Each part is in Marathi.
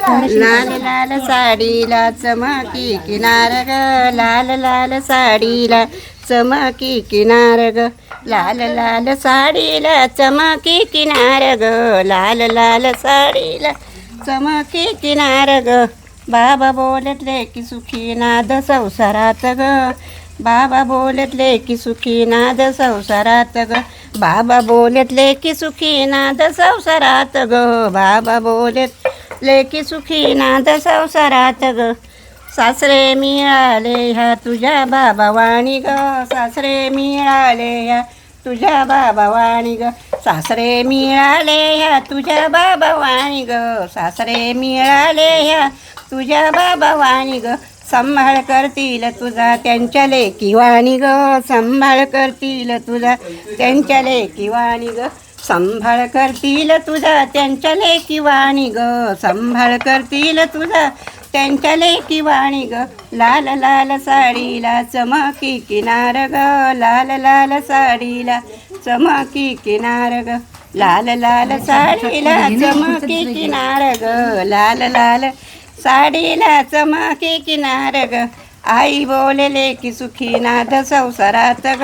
लाल लाल साडीला चमकी किनार ग, लाल लाल साडीला चमकी किनार ग, लाल लाल साडीला चमकी किनार ग, लाल लाल साडीला चमकी किनार ग. बाबा बोलतले की सुखी नाद संसारात ग, बाबा बोलतले की सुखी नाद संसारात ग, बाबा बोलतले की सुखी नाद संसारात ग, बाबा बोलतले की सुखी नाद संसारात ग. सासरे मिळाले ह्या तुझ्या बाबावाणी ग, सासरे मिळाले ह्या तुझ्या बाबावाणी ग, सासरे मिळाले ह्या तुझ्या बाबावाणी ग, सासरे मिळाले ह्या तुझ्या बाबावाणी ग. सांभाळ करतील तुझा त्यांच्या लेकी वाणी ग, सांभाळ करतील तुझा त्यांच्या लेकी वाणी ग, सांभाळ करतील तुझा त्यांच्या लेकी वाणी ग, सांभाळ करतील तुझा त्यांच्या लेकी वाणी ग. लाल लाल साडीला चमकी किनार ग, लाल लाल साडीला चमकी किनार ग, लाल लाल साडीला चमकी किनार ग, लाल लाल साडीला चमकी किनार ग. आई बोलले की सुखी नाद संसारात ग,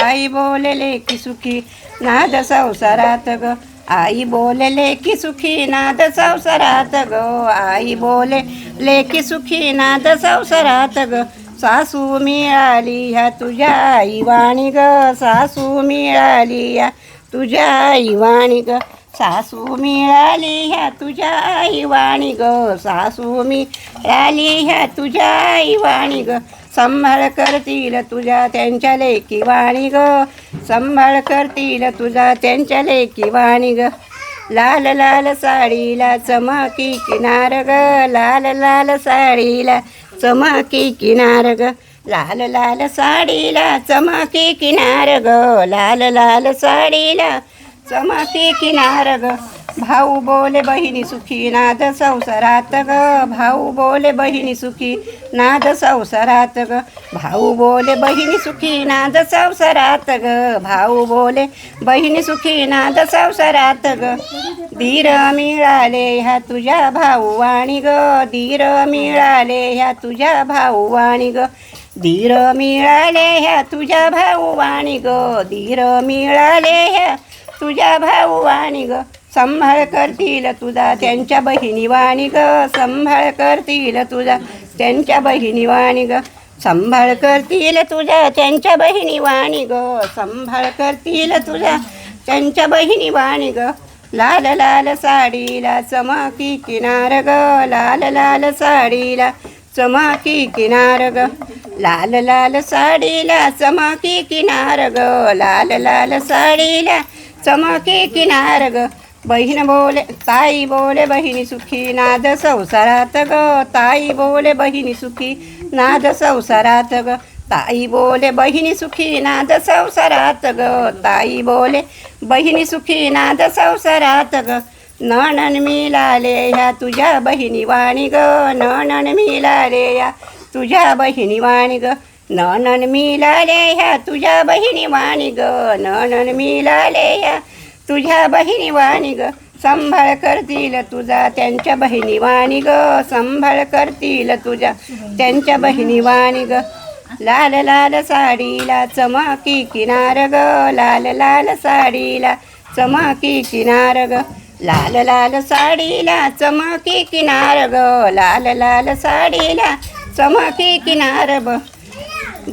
आई बोलले की सुखी नाद संसारात ग, आई बोलले की सुखी नाद संसारात ग, आई बोलले की सुखी नाद संसारात ग. सासू मिळाली ह्या तुझ्या आई वाणी ग, सासू मिळाली ह्या तुझ्या आई वाणी ग, सासू मिळाली ह्या तुझ्या आई वाणी ग, सासू मिळाली ह्या तुझ्या आई वाणी ग. सांभाळ करतील तुझ्या त्यांच्या लेकी वाणी ग, सांभाळ करतील तुझा त्यांच्या लेकी वाणी ग. लाल लाल साडीला चमकी किनार ग, लाल लाल साडीला चमकी किनार ग, लाल लाल साडीला चमकी किनार ग, लाल लाल साडीला चमकी किनार ग. भाऊ बोले बहिणी सुखी नाद संसारात ग, भाऊ बोले बहिणी सुखी नाद संसारात ग, भाऊ बोले बहिणी सुखी नाद संसारात ग, भाऊ बोले बहिणी सुखी नाद संसारात ग. धीर मिळाले ह्या तुझ्या भाऊ वाणी ग, धीर मिळाले ह्या तुझ्या भाऊ वाणी ग, धीर मिळाले ह्या तुझ्या भाऊ वाणी ग, धीर मिळाले ह्या तुझ्या भाऊ वाणी ग. सांभाळ करतील तुझा त्यांच्या बहिणी वाणी ग, सांभाळ करतील तुझा त्यांच्या बहिणी वाणी ग, सांभाळ करतील तुझ्या त्यांच्या बहिणी वाणी ग, सांभाळ करतील तुझा त्यांच्या बहिणी वाणी ग. लाल लाल साडीला चमकी किनार ग, लाल लाल साडीला चमकी किनार ग, लाल लाल साडीला चमकी किनार ग, लाल लाल साडीला चमकी किनार ग. बहीण बोले ताई बोले बहिणी सुखी नाद संसारात ग, ताई बोले बहिणी सुखी नाद संसारात ग, ताई बोले बहिणी सुखी नाद संसारात ग, ताई बोले बहिणी सुखी नाद संसारात ग. नणन मिळाले ह्या तुझ्या बहिणी वाणी ग, नणन मिळाले ह्या तुझ्या बहिणी वाणी ग, नणन मिळाले ह्या तुझ्या बहिणी वाणी ग, नणन मिळाले ह्या तुझ्या बहिणी वाणी ग. सांभाळ करतील तुझा त्यांच्या बहिणी वाणी ग, सांभाळ करतील तुझ्या त्यांच्या बहिणी वाणी ग. लाल लाल साडीला चमकी किनार ग, लाल लाल साडीला चमकी किनार ग, लाल लाल साडीला चमकी किनार ग, लाल लाल साडीला चमकी किनार ग.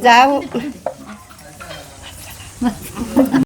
जाऊ